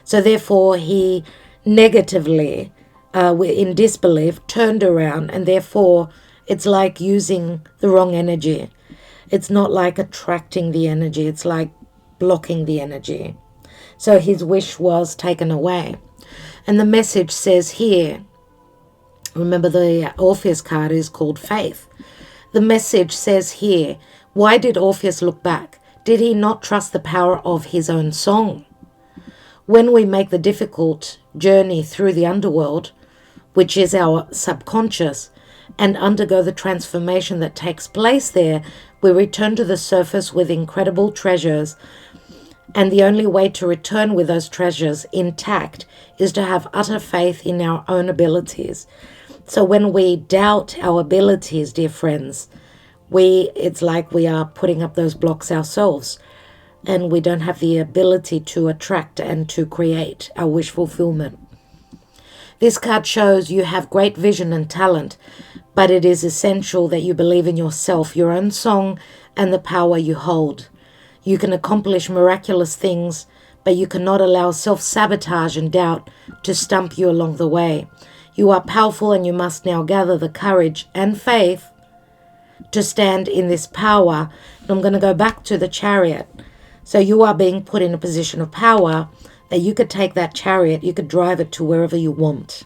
S1: So therefore he negatively, in disbelief, turned around, and therefore it's like using the wrong energy. It's not like attracting the energy, it's like blocking the energy. So his wish was taken away. And the message says here, remember the Orpheus card is called faith. The message says here, why did Orpheus look back? Did he not trust the power of his own song? When we make the difficult journey through the underworld, which is our subconscious, and undergo the transformation that takes place there, we return to the surface with incredible treasures. And the only way to return with those treasures intact is to have utter faith in our own abilities. So when we doubt our abilities, dear friends, it's like we are putting up those blocks ourselves, and we don't have the ability to attract and to create our wish fulfillment. This card shows you have great vision and talent, but it is essential that you believe in yourself, your own song, and the power you hold. You can accomplish miraculous things, but you cannot allow self-sabotage and doubt to stump you along the way. You are powerful, and you must now gather the courage and faith to stand in this power. And I'm going to go back to the Chariot. So you are being put in a position of power that you could take that chariot, you could drive it to wherever you want.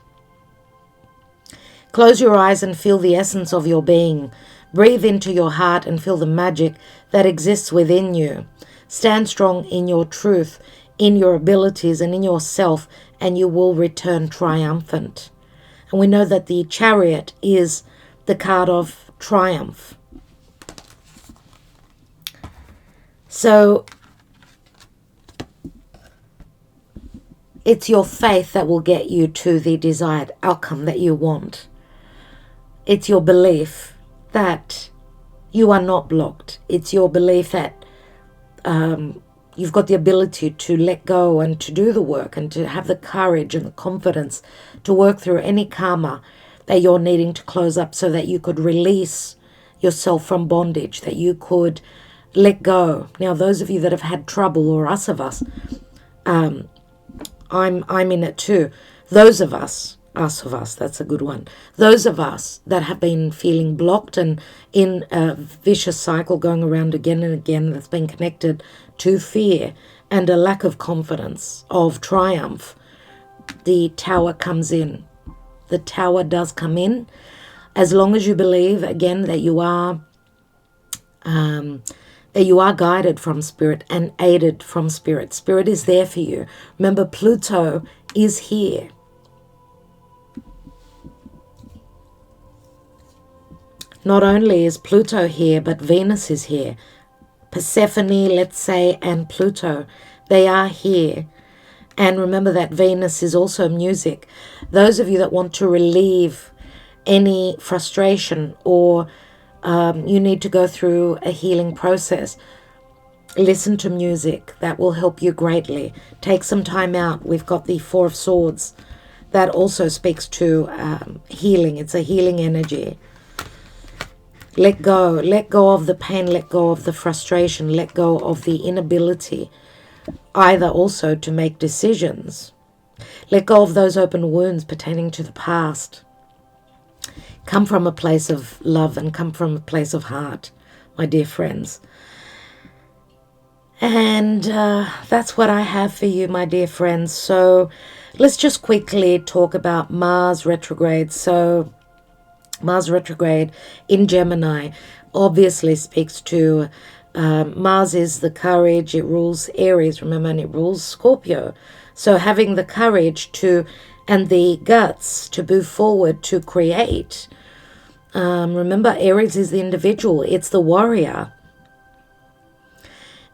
S1: Close your eyes and feel the essence of your being. Breathe into your heart and feel the magic that exists within you. Stand strong in your truth, in your abilities, and in yourself, and you will return triumphant. And we know that the Chariot is the card of triumph. So it's your faith that will get you to the desired outcome that you want. It's your belief that you are not blocked. It's your belief that you've got the ability to let go and to do the work and to have the courage and the confidence to work through any karma that you're needing to close up, so that you could release yourself from bondage, that you could let go. Now, those of you that have had trouble, or us, I'm in it too. Those of us, that's a good one. Those of us that have been feeling blocked and in a vicious cycle going around again and again, that's been connected to fear and a lack of confidence, of triumph, the Tower comes in. The Tower does come in, as long as you believe, again, that you are guided from Spirit and aided from Spirit. Spirit is there for you. Remember, Pluto is here. Not only is Pluto here, but Venus is here. Persephone, let's say, and Pluto, they are here. And remember that Venus is also music. Those of you that want to relieve any frustration, or you need to go through a healing process, listen to music. That will help you greatly. Take some time out. We've got the Four of Swords. That also speaks to healing. It's a healing energy. Let go of the pain, let go of the frustration, let go of the inability either also to make decisions. Let go of those open wounds pertaining to the past. Come from a place of love and come from a place of heart, my dear friends. And that's what I have for you, my dear friends. So let's just quickly talk about Mars retrograde. So Mars retrograde in Gemini obviously speaks to Mars is the courage. It rules Aries, remember, and it rules Scorpio. So having the courage to and the guts to move forward, to create, Remember, Aries is the individual. It's the warrior.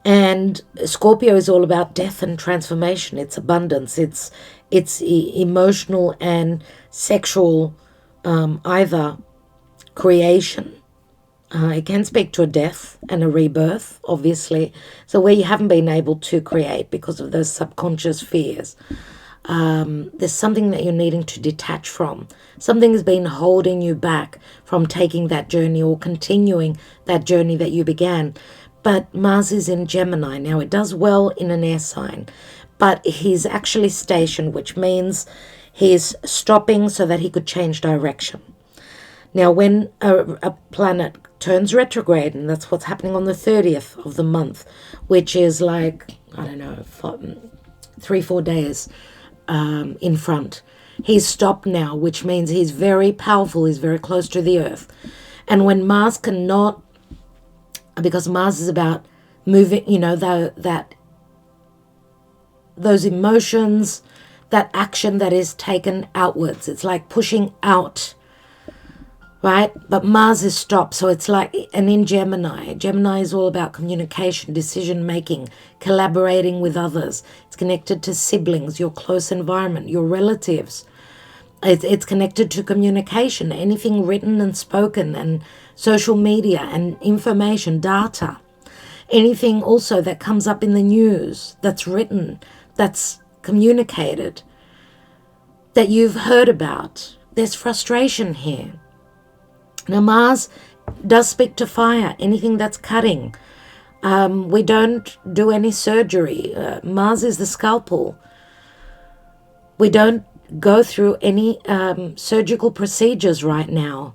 S1: And Scorpio is all about death and transformation. It's abundance. It's emotional and sexual, either creation. It can speak to a death and a rebirth, obviously. So where you haven't been able to create because of those subconscious fears, there's something that you're needing to detach from. Something has been holding you back from taking that journey or continuing that journey that you began. But Mars is in Gemini. Now, it does well in an air sign, but he's actually stationed, which means he's stopping so that he could change direction. Now, when a planet turns retrograde, and that's what's happening on the 30th of the month, which is like, I don't know, 3-4 days in front. He's stopped now, which means he's very powerful, he's very close to the earth. And when Mars cannot, because Mars is about moving, those emotions, that action that is taken outwards. It's like pushing out, right? But Mars is stopped, so it's like, and in Gemini is all about communication, decision making, collaborating with others. It's connected to siblings, your close environment, your relatives. It's connected to communication, anything written and spoken, and social media and information, data. Anything also that comes up in the news, that's written, that's communicated, that you've heard about. There's frustration here. Now, Mars does speak to fire, anything that's cutting. We don't do any surgery. Mars is the scalpel. We don't go through any surgical procedures right now.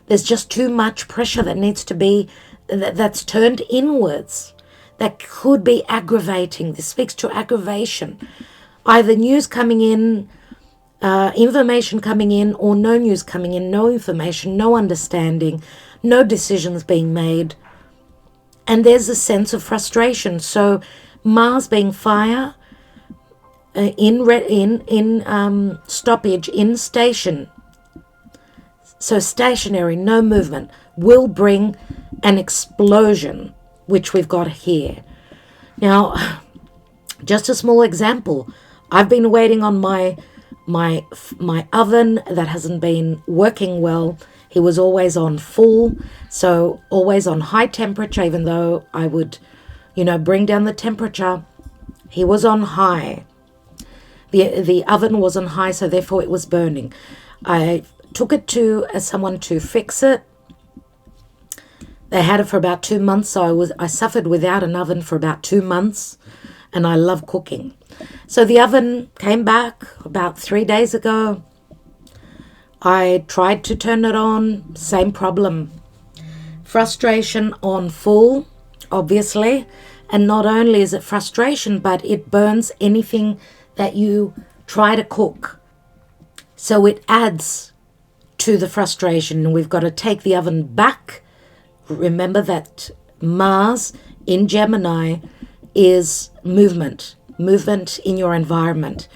S1: There's just too much pressure that needs to be, that's turned inwards, that could be aggravating. This speaks to aggravation. Either news coming in, information coming in, or no news coming in, no information, no understanding, no decisions being made. And there's a sense of frustration. So Mars being fire, in stoppage, in station, so stationary, no movement, will bring an explosion, which we've got here. Now, just a small example. I've been waiting on my oven that hasn't been working well. He was always on full, so always on high temperature, even though I would, bring down the temperature. He was on high. The oven was on high, so therefore it was burning. I took it to someone to fix it. They had it for about 2 months, so I suffered without an oven for about 2 months, and I love cooking. So the oven came back about 3 days ago. I tried to turn it on, same problem. Frustration on full, obviously, and not only is it frustration, but it burns anything that you try to cook. So it adds to the frustration, and we've got to take the oven back. Remember that Mars in Gemini is movement in your environment.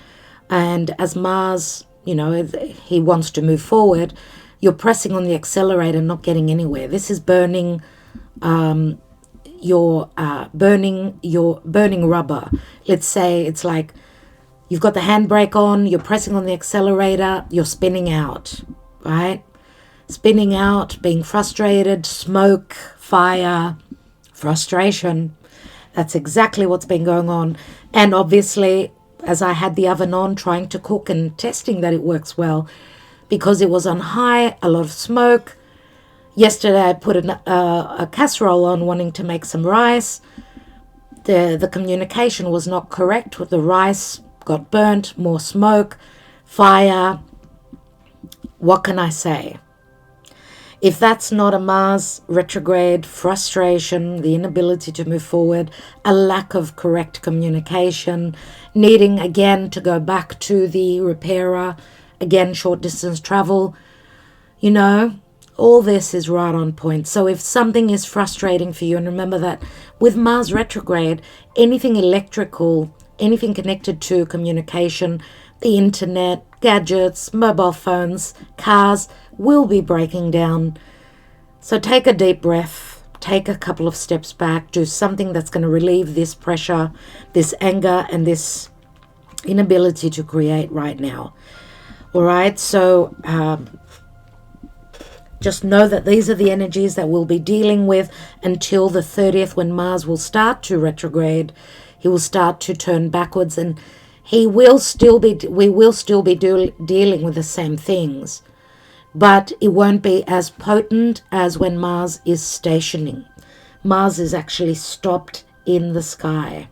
S1: And as Mars, he wants to move forward, you're pressing on the accelerator, not getting anywhere. This is burning burning rubber. Let's say it's like you've got the handbrake on, you're pressing on the accelerator, you're spinning out, right? Spinning out, being frustrated, smoke, fire, frustration. That's exactly what's been going on. And obviously, as I had the oven on, trying to cook and testing that it works well, because it was on high, a lot of smoke. Yesterday, I put a casserole on, wanting to make some rice. The communication was not correct with the rice. Got burnt, more smoke, fire. What can I say? If that's not a Mars retrograde, frustration, the inability to move forward, a lack of correct communication, needing again to go back to the repairer, again short distance travel, all this is right on point. So if something is frustrating for you, and remember that with Mars retrograde, anything electrical, anything connected to communication, the internet, gadgets, mobile phones, cars will be breaking down. So take a deep breath, take a couple of steps back, do something that's going to relieve this pressure, this anger, and this inability to create right now. All right, so just know that these are the energies that we'll be dealing with until the 30th, when Mars will start to retrograde. He will start to turn backwards, and we will still be dealing with the same things, but it won't be as potent as when Mars is stationing. Mars is actually stopped in the sky.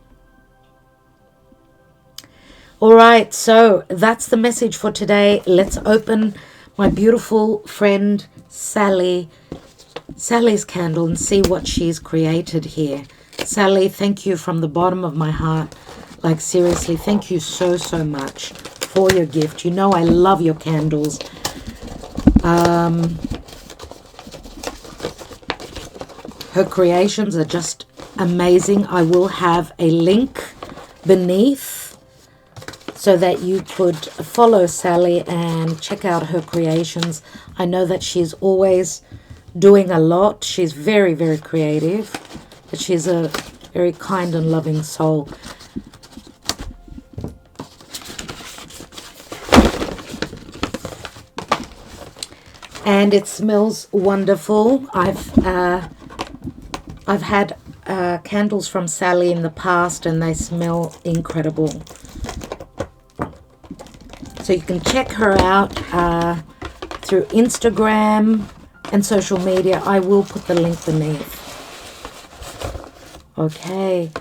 S1: All right, so that's the message for today. Let's open my beautiful friend Sally's candle and see what she's created here. Sally, thank you from the bottom of my heart. Like, seriously, thank you so much for your gift. You know I love your candles. Her creations are just amazing. I will have a link beneath so that you could follow Sally and check out her creations. I know that she's always doing a lot. She's very creative, but she's a very kind and loving soul. And it smells wonderful. I've had candles from Sally in the past, and they smell incredible. So you can check her out through Instagram and social media. I will put the link beneath. Okay.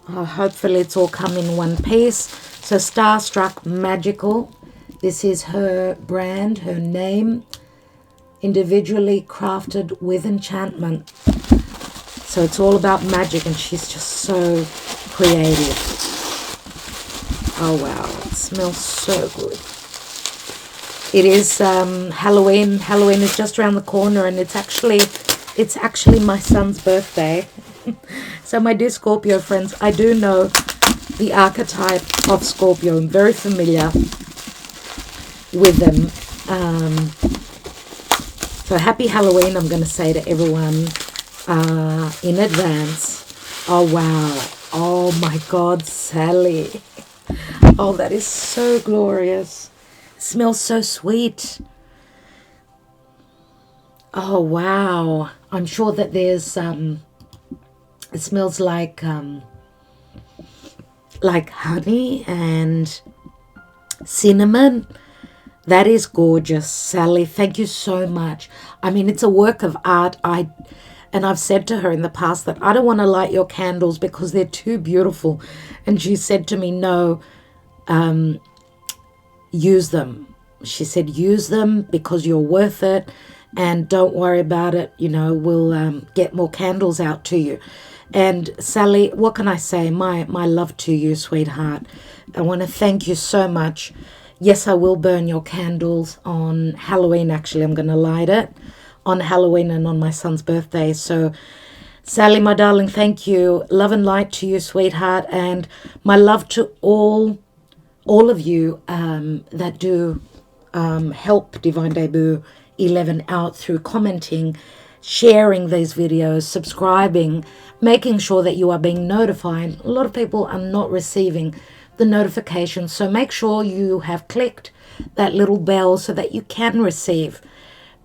S1: Hopefully it's all come in one piece. So Starstruck Magical. This is her brand, her name. Individually crafted with enchantment. So it's all about magic, and she's just so creative. Oh wow, it smells so good. It is Halloween. Halloween is just around the corner, and it's actually my son's birthday. So my dear Scorpio friends, I do know the archetype of Scorpio. I'm very familiar with them. So happy Halloween, I'm going to say to everyone in advance. Oh wow. Oh my God, Sally. Oh, that is so glorious. It smells so sweet. Oh, wow. I'm sure that there's, it smells like honey and cinnamon. That is gorgeous, Sally. Thank you so much. I mean, it's a work of art. And I've said to her in the past that I don't want to light your candles because they're too beautiful. And she said to me, no, use them. She said, use them because you're worth it. And don't worry about it. You know, we'll get more candles out to you. And Sally, what can I say? My love to you, sweetheart. I want to thank you so much. Yes, I will burn your candles on Halloween. Actually, I'm going to light it on Halloween and on my son's birthday. So, Sally, my darling, thank you. Love and light to you, sweetheart. And my love to all of you that do help Divine Debut 11 out through commenting, sharing these videos, subscribing, making sure that you are being notified. A lot of people are not receiving the notifications, so make sure you have clicked that little bell so that you can receive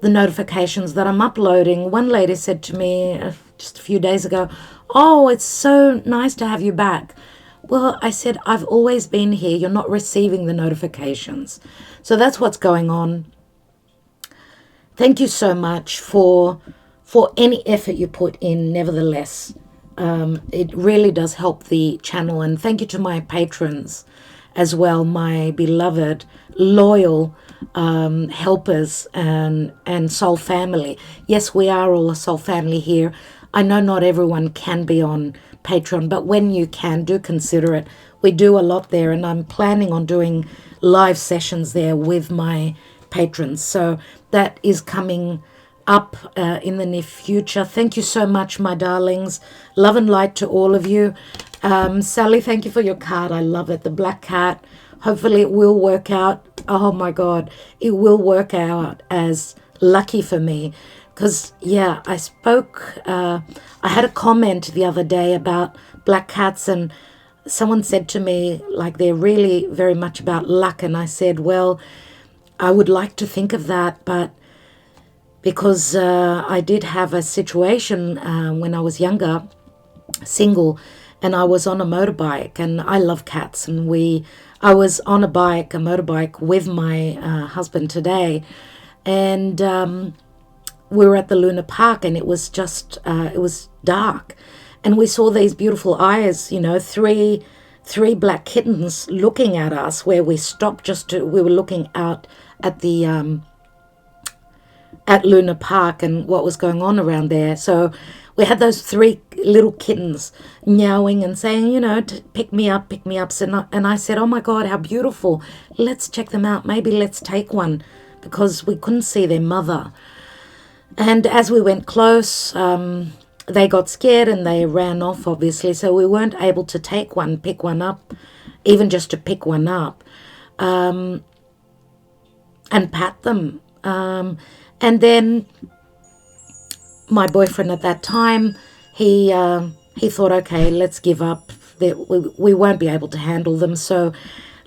S1: the notifications that I'm uploading. One lady said to me just a few days ago, oh, it's so nice to have you back. Well, I said, I've always been here. You're not receiving the notifications. So that's what's going on. Thank you so much for any effort you put in, nevertheless. It really does help the channel. And thank you to my patrons as well, my beloved, loyal helpers and soul family. Yes, we are all a soul family here. I know not everyone can be on Patreon, but when you can, do consider it. We do a lot there, and I'm planning on doing live sessions there with my patrons. So that is coming up in the near future. Thank you so much, my darlings. Love and light to all of you. Sally, thank you for your card. I love it. The black cat hopefully it will work out. Oh my God, it will work out as lucky for me. Because, yeah, I had a comment the other day about black cats, and someone said to me, like, they're really very much about luck. And I said, well, I would like to think of that, but because I did have a situation when I was younger, single, and I was on a motorbike, and I love cats, and I was on a motorbike with my husband today, and we were at the Luna Park, and it was just it was dark, and we saw these beautiful eyes, three black kittens looking at us, where we stopped we were looking out at the at Luna Park and what was going on around there. So we had those three little kittens meowing and saying, pick me up, pick me up. And I said, oh my God, how beautiful. Let's check them out. Maybe let's take one, because we couldn't see their mother. And as we went close, they got scared and they ran off, obviously. So we weren't able to pick one up, even just to pick one up, and pat them. And then my boyfriend at that time, he thought, okay, let's give up. We won't be able to handle them, so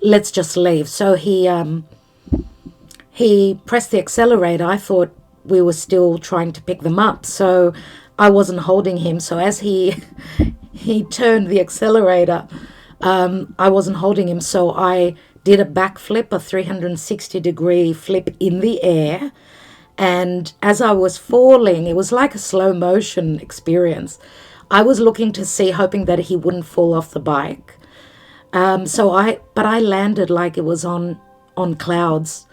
S1: let's just leave. So he pressed the accelerator. I thought we were still trying to pick them up, so I wasn't holding him. So as he turned the accelerator, I wasn't holding him, so I did a backflip, a 360-degree flip in the air. And as I was falling, it was like a slow motion experience. I was looking to see, hoping that he wouldn't fall off the bike. But I landed like it was on clouds.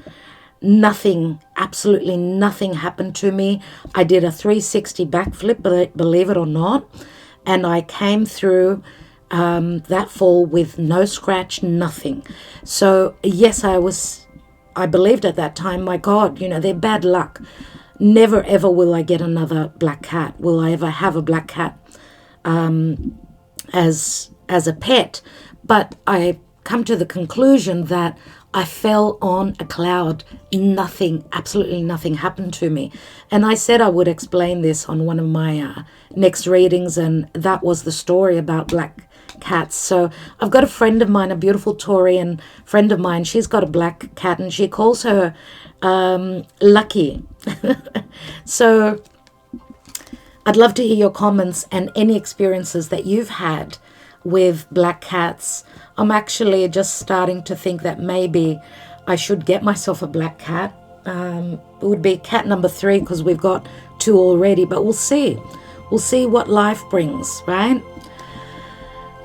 S1: Nothing, absolutely nothing happened to me. I did a 360 backflip, believe it or not, and I came through that fall with no scratch, nothing. So yes, I believed at that time, my God, they're bad luck. Never ever will I get another black cat. Will I ever have a black cat as a pet? But I come to the conclusion that I fell on a cloud. Nothing, absolutely nothing happened to me. And I said I would explain this on one of my next readings, and that was the story about black cats. So I've got a friend of mine, a beautiful Taurian friend of mine. She's got a black cat, and she calls her Lucky. So I'd love to hear your comments and any experiences that you've had with black cats. I'm actually just starting to think that maybe I should get myself a black cat. It would be cat number 3, because we've got 2 already, but we'll see. We'll see what life brings, right?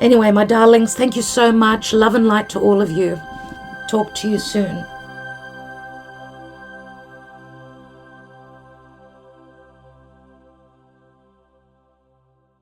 S1: Anyway, my darlings, thank you so much. Love and light to all of you. Talk to you soon.